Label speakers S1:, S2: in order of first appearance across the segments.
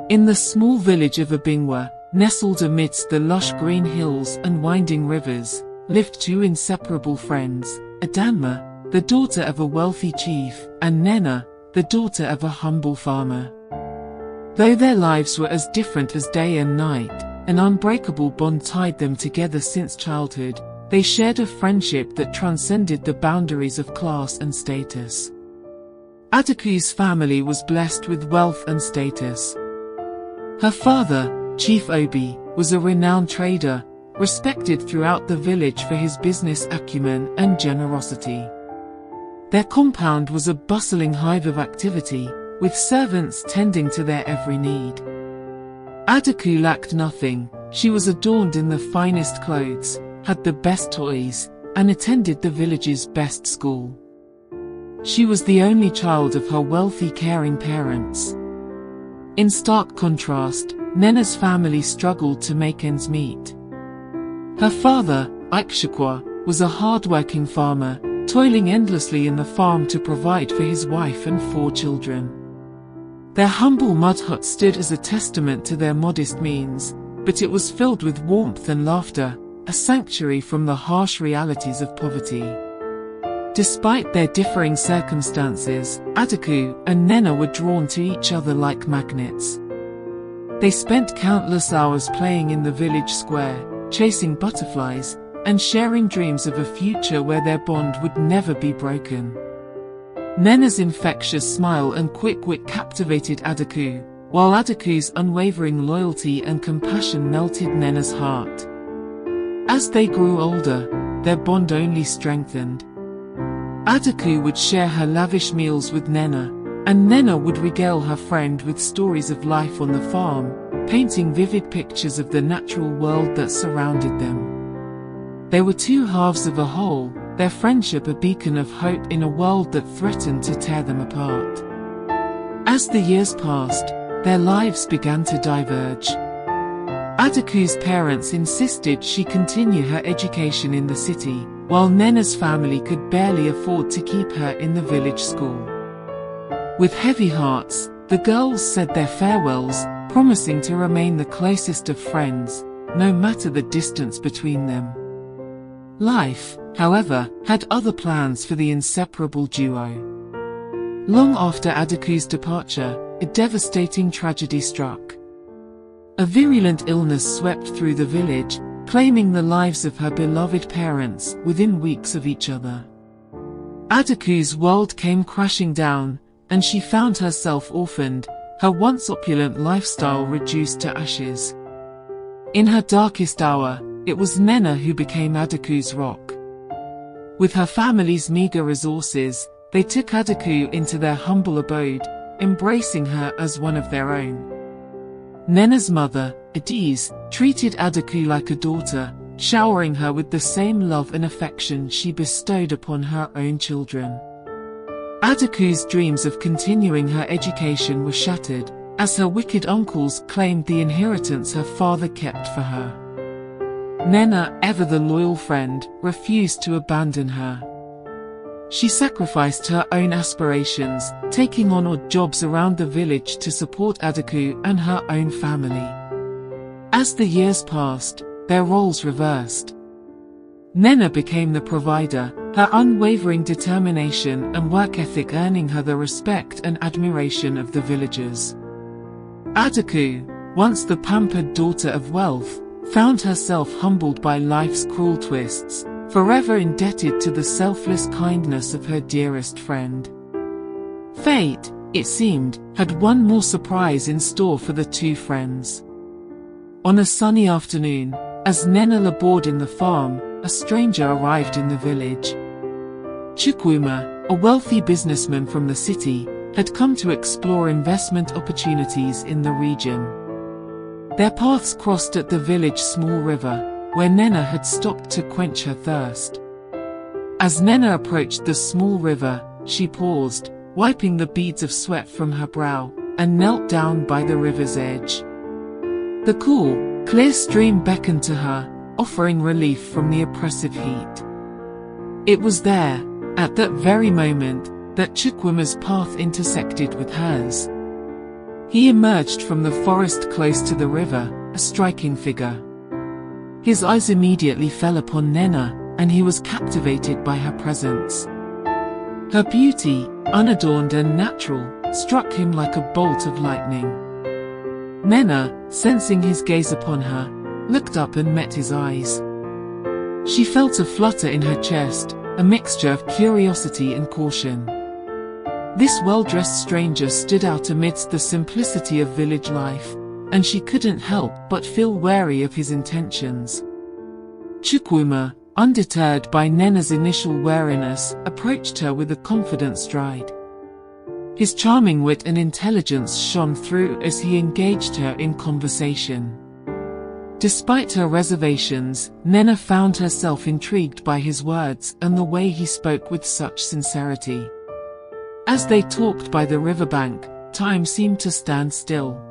S1: In the small village of Abingwa, nestled amidst the lush green hills and winding rivers, lived two inseparable friends, Adanma, the daughter of a wealthy chief, and Nena, the daughter of a humble farmer. Though their lives were as different as day and night, an unbreakable bond tied them together since childhood. They shared a friendship that transcended the boundaries of class and status. Adaku's family was blessed with wealth and status. Her father, Chief Obi, was a renowned trader, respected throughout the village for his business acumen and generosity. Their compound was a bustling hive of activity, with servants tending to their every need. Adaku lacked nothing. She was adorned in the finest clothes, had the best toys, and attended the village's best school. She was the only child of her wealthy, caring parents. In stark contrast, Nena's family struggled to make ends meet. Her father, Ikshakwa, was a hard-working farmer, toiling endlessly in the farm to provide for his wife and 4 children. Their humble mud hut stood as a testament to their modest means, but it was filled with warmth and laughter, a sanctuary from the harsh realities of poverty. Despite their differing circumstances, Adaku and Nena were drawn to each other like magnets. They spent countless hours playing in the village square, chasing butterflies, and sharing dreams of a future where their bond would never be broken. Nena's infectious smile and quick wit captivated Adaku, while Adaku's unwavering loyalty and compassion melted Nena's heart. As they grew older, their bond only strengthened. Adaku would share her lavish meals with Nena, and Nena would regale her friend with stories of life on the farm, painting vivid pictures of the natural world that surrounded them. They were two halves of a whole, their friendship a beacon of hope in a world that threatened to tear them apart. As the years passed, their lives began to diverge. Adaku's parents insisted she continue her education in the city, while Nena's family could barely afford to keep her in the village school. With heavy hearts, the girls said their farewells, promising to remain the closest of friends, no matter the distance between them. Life, however, had other plans for the inseparable duo. Long after Adaku's departure, a devastating tragedy struck. A virulent illness swept through the village, claiming the lives of her beloved parents within weeks of each other. Adaku's world came crashing down, and she found herself orphaned, her once opulent lifestyle reduced to ashes. In her darkest hour, it was Nena who became Adaku's rock. With her family's meager resources, they took Adaku into their humble abode, embracing her as one of their own. Nena's mother, Adiz, treated Adaku like a daughter, showering her with the same love and affection she bestowed upon her own children. Adaku's dreams of continuing her education were shattered, as her wicked uncles claimed the inheritance her father kept for her. Nena, ever the loyal friend, refused to abandon her. She sacrificed her own aspirations, taking on odd jobs around the village to support Adaku and her own family. As the years passed, their roles reversed. Nena became the provider, her unwavering determination and work ethic earning her the respect and admiration of the villagers. Adaku, once the pampered daughter of wealth, found herself humbled by life's cruel twists, forever indebted to the selfless kindness of her dearest friend. Fate, it seemed, had one more surprise in store for the two friends. On a sunny afternoon, as Nena labored in the farm, a stranger arrived in the village. Chukwuma, a wealthy businessman from the city, had come to explore investment opportunities in the region. Their paths crossed at the village small river, where Nena had stopped to quench her thirst. As Nena approached the small river, she paused, wiping the beads of sweat from her brow, and knelt down by the river's edge. The cool, clear stream beckoned to her, offering relief from the oppressive heat. It was there, at that very moment, that Chukwuma's path intersected with hers. He emerged from the forest close to the river, a striking figure. His eyes immediately fell upon Nena, and he was captivated by her presence. Her beauty, unadorned and natural, struck him like a bolt of lightning. Nena, sensing his gaze upon her, looked up and met his eyes. She felt a flutter in her chest, a mixture of curiosity and caution. This well-dressed stranger stood out amidst the simplicity of village life, and she couldn't help but feel wary of his intentions. Chukwuma, undeterred by Nena's initial wariness, approached her with a confident stride. His charming wit and intelligence shone through as he engaged her in conversation. Despite her reservations, Nena found herself intrigued by his words and the way he spoke with such sincerity. As they talked by the riverbank, time seemed to stand still.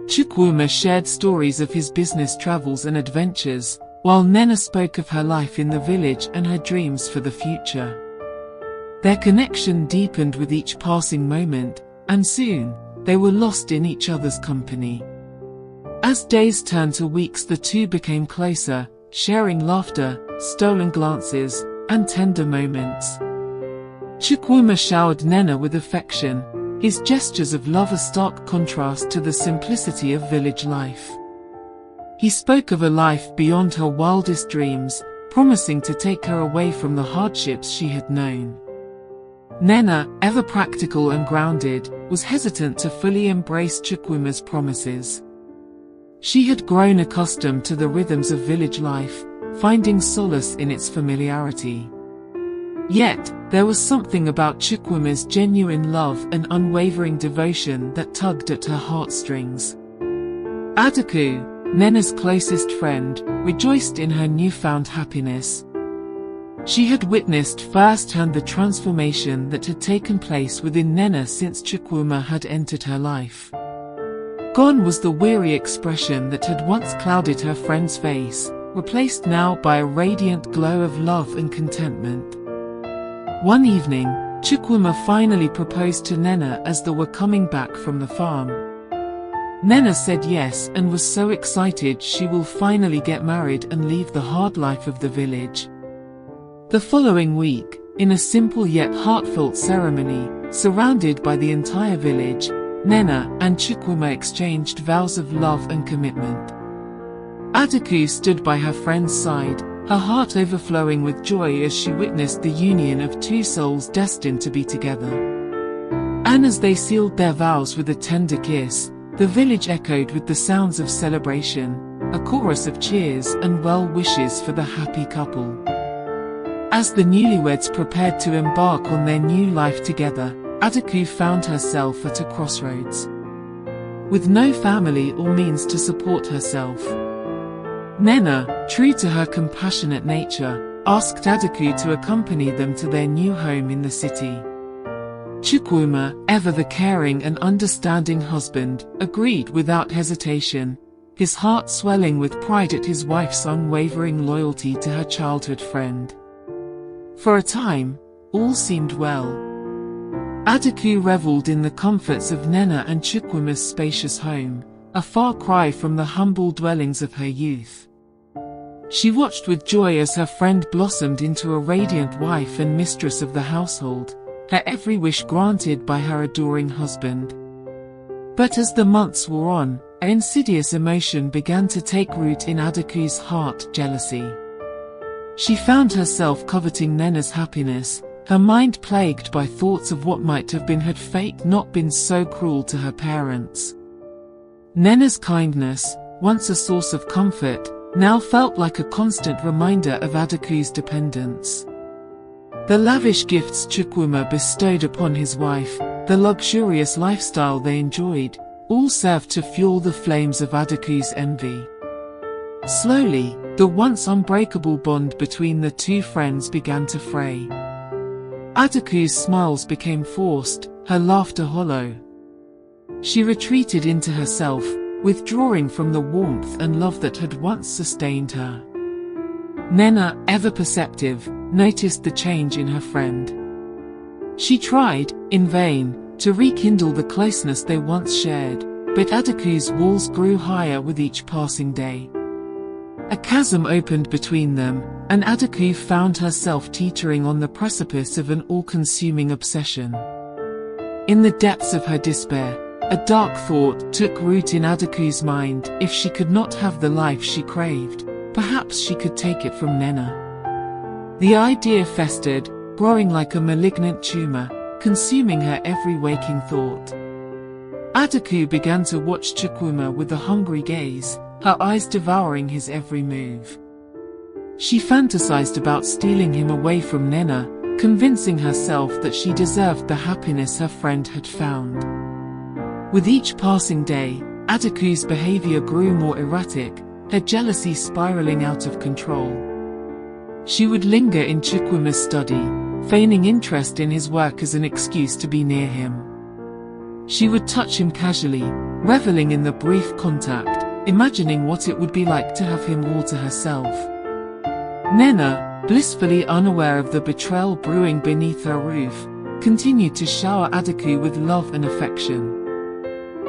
S1: Chukwuma shared stories of his business travels and adventures, while Nena spoke of her life in the village and her dreams for the future. Their connection deepened with each passing moment, and soon, they were lost in each other's company. As days turned to weeks, the two became closer, sharing laughter, stolen glances, and tender moments. Chukwuma showered Nena with affection, his gestures of love a stark contrast to the simplicity of village life. He spoke of a life beyond her wildest dreams, promising to take her away from the hardships she had known. Nena, ever practical and grounded, was hesitant to fully embrace Chukwuma's promises. She had grown accustomed to the rhythms of village life, finding solace in its familiarity. Yet, there was something about Chukwuma's genuine love and unwavering devotion that tugged at her heartstrings. Adaku, Nena's closest friend, rejoiced in her newfound happiness. She had witnessed firsthand the transformation that had taken place within Nena since Chukwuma had entered her life. Gone was the weary expression that had once clouded her friend's face, replaced now by a radiant glow of love and contentment. One evening, Chukwuma finally proposed to Nena as they were coming back from the farm. Nena said yes and was so excited she will finally get married and leave the hard life of the village. The following week, in a simple yet heartfelt ceremony, surrounded by the entire village, Nena and Chukwuma exchanged vows of love and commitment. Adaku stood by her friend's side, her heart overflowing with joy as she witnessed the union of two souls destined to be together. And as they sealed their vows with a tender kiss, the village echoed with the sounds of celebration, a chorus of cheers and well wishes for the happy couple. As the newlyweds prepared to embark on their new life together, Adaku found herself at a crossroads. With no family or means to support herself, Nena, true to her compassionate nature, asked Adaku to accompany them to their new home in the city. Chukwuma, ever the caring and understanding husband, agreed without hesitation, his heart swelling with pride at his wife's unwavering loyalty to her childhood friend. For a time, all seemed well. Adaku reveled in the comforts of Nena and Chukwuma's spacious home, a far cry from the humble dwellings of her youth. She watched with joy as her friend blossomed into a radiant wife and mistress of the household, her every wish granted by her adoring husband. But as the months wore on, an insidious emotion began to take root in Adaku's heart: jealousy. She found herself coveting Nena's happiness, her mind plagued by thoughts of what might have been had fate not been so cruel to her parents. Nena's kindness, once a source of comfort, now felt like a constant reminder of Adaku's dependence. The lavish gifts Chukwuma bestowed upon his wife, the luxurious lifestyle they enjoyed, all served to fuel the flames of Adaku's envy. Slowly, the once unbreakable bond between the two friends began to fray. Adaku's smiles became forced, her laughter hollow. She retreated into herself, withdrawing from the warmth and love that had once sustained her. Nena, ever perceptive, noticed the change in her friend. She tried, in vain, to rekindle the closeness they once shared, but Adaku's walls grew higher with each passing day. A chasm opened between them, and Adaku found herself teetering on the precipice of an all-consuming obsession. In the depths of her despair, a dark thought took root in Adaku's mind. If she could not have the life she craved, perhaps she could take it from Nena. The idea festered, growing like a malignant tumor, consuming her every waking thought. Adaku began to watch Chukwuma with a hungry gaze, her eyes devouring his every move. She fantasized about stealing him away from Nena, convincing herself that she deserved the happiness her friend had found. With each passing day, Adaku's behavior grew more erratic, her jealousy spiraling out of control. She would linger in Chukwuma's study, feigning interest in his work as an excuse to be near him. She would touch him casually, reveling in the brief contact, imagining what it would be like to have him all to herself. Nena, blissfully unaware of the betrayal brewing beneath her roof, continued to shower Adaku with love and affection.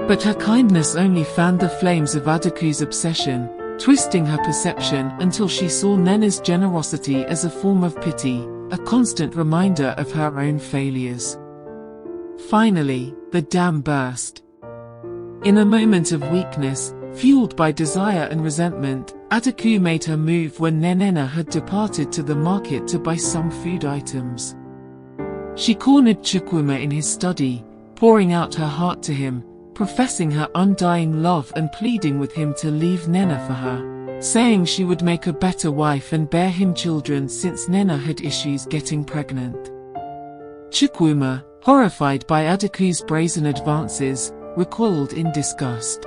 S1: But her kindness only fanned the flames of Adaku's obsession, twisting her perception until she saw Nena's generosity as a form of pity, a constant reminder of her own failures. Finally, the dam burst. In a moment of weakness, fueled by desire and resentment, Adaku made her move when Nena had departed to the market to buy some food items. She cornered Chukwuma in his study, pouring out her heart to him, professing her undying love and pleading with him to leave Nena for her, saying she would make a better wife and bear him children since Nena had issues getting pregnant. Chukwuma, horrified by Adaku's brazen advances, recoiled in disgust.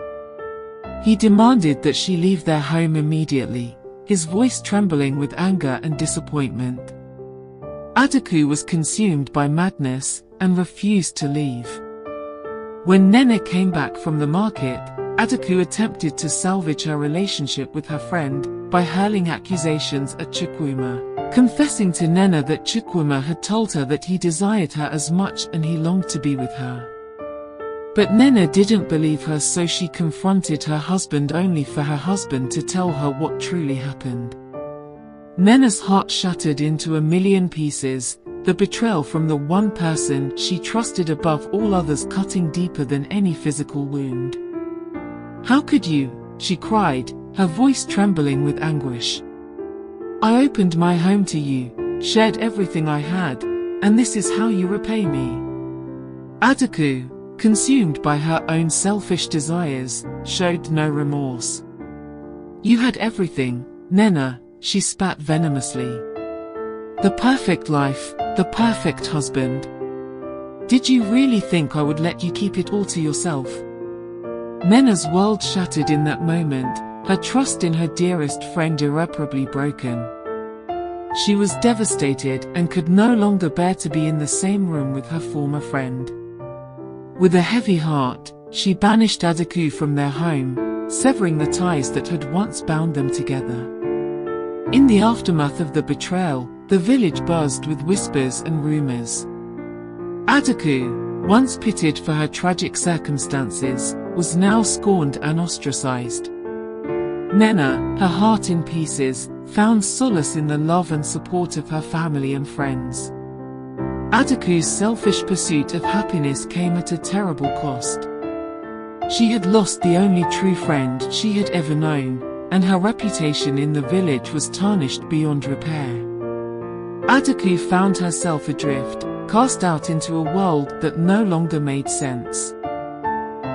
S1: He demanded that she leave their home immediately, his voice trembling with anger and disappointment. Adaku was consumed by madness and refused to leave. When Nena came back from the market, Adaku attempted to salvage her relationship with her friend by hurling accusations at Chukwuma, confessing to Nena that Chukwuma had told her that he desired her as much and he longed to be with her. But Nena didn't believe her, so she confronted her husband only for her husband to tell her what truly happened. Nena's heart shattered into a million pieces, the betrayal from the one person she trusted above all others cutting deeper than any physical wound. "How could you?" she cried, her voice trembling with anguish. "I opened my home to you, shared everything I had, and this is how you repay me." Adaku, consumed by her own selfish desires, showed no remorse. "You had everything, Nena," she spat venomously. "The perfect life, the perfect husband. Did you really think I would let you keep it all to yourself?" Nena's world shattered in that moment, her trust in her dearest friend irreparably broken. She was devastated and could no longer bear to be in the same room with her former friend. With a heavy heart, she banished Adaku from their home, severing the ties that had once bound them together. In the aftermath of the betrayal, the village buzzed with whispers and rumors. Adaku, once pitied for her tragic circumstances, was now scorned and ostracized. Nena, her heart in pieces, found solace in the love and support of her family and friends. Adaku's selfish pursuit of happiness came at a terrible cost. She had lost the only true friend she had ever known, and her reputation in the village was tarnished beyond repair. Adaku found herself adrift, cast out into a world that no longer made sense.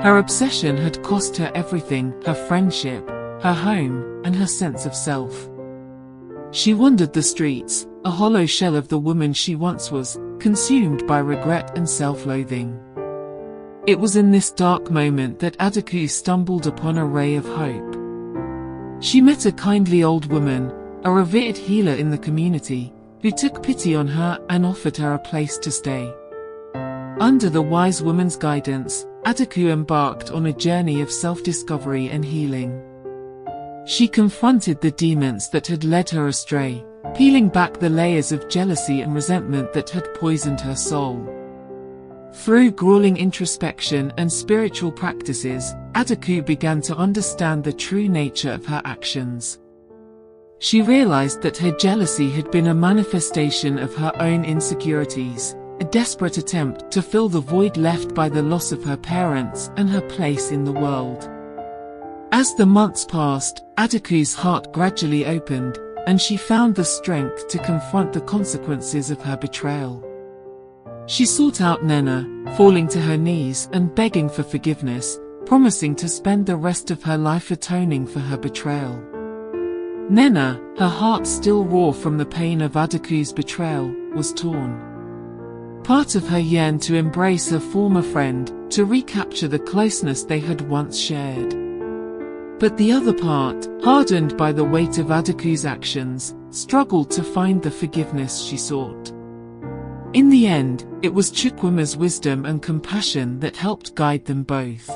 S1: Her obsession had cost her everything: her friendship, her home, and her sense of self. She wandered the streets, a hollow shell of the woman she once was, consumed by regret and self-loathing. It was in this dark moment that Adaku stumbled upon a ray of hope. She met a kindly old woman, a revered healer in the community, who took pity on her and offered her a place to stay. Under the wise woman's guidance, Adaku embarked on a journey of self-discovery and healing. She confronted the demons that had led her astray, peeling back the layers of jealousy and resentment that had poisoned her soul. Through grueling introspection and spiritual practices, Adaku began to understand the true nature of her actions. She realized that her jealousy had been a manifestation of her own insecurities, a desperate attempt to fill the void left by the loss of her parents and her place in the world. As the months passed, Adaku's heart gradually opened, and she found the strength to confront the consequences of her betrayal. She sought out Nena, falling to her knees and begging for forgiveness, promising to spend the rest of her life atoning for her betrayal. Nena, her heart still raw from the pain of Adaku's betrayal, was torn. Part of her yearned to embrace her former friend, to recapture the closeness they had once shared. But the other part, hardened by the weight of Adaku's actions, struggled to find the forgiveness she sought. In the end, it was Chukwuma's wisdom and compassion that helped guide them both.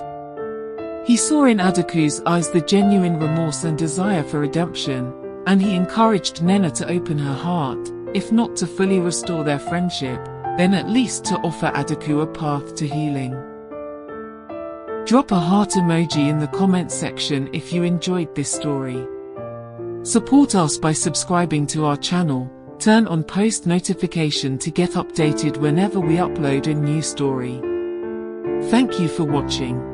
S1: He saw in Adaku's eyes the genuine remorse and desire for redemption, and he encouraged Nena to open her heart, if not to fully restore their friendship, then at least to offer Adaku a path to healing. Drop a heart emoji in the comment section if you enjoyed this story. Support us by subscribing to our channel, turn on post notification to get updated whenever we upload a new story. Thank you for watching.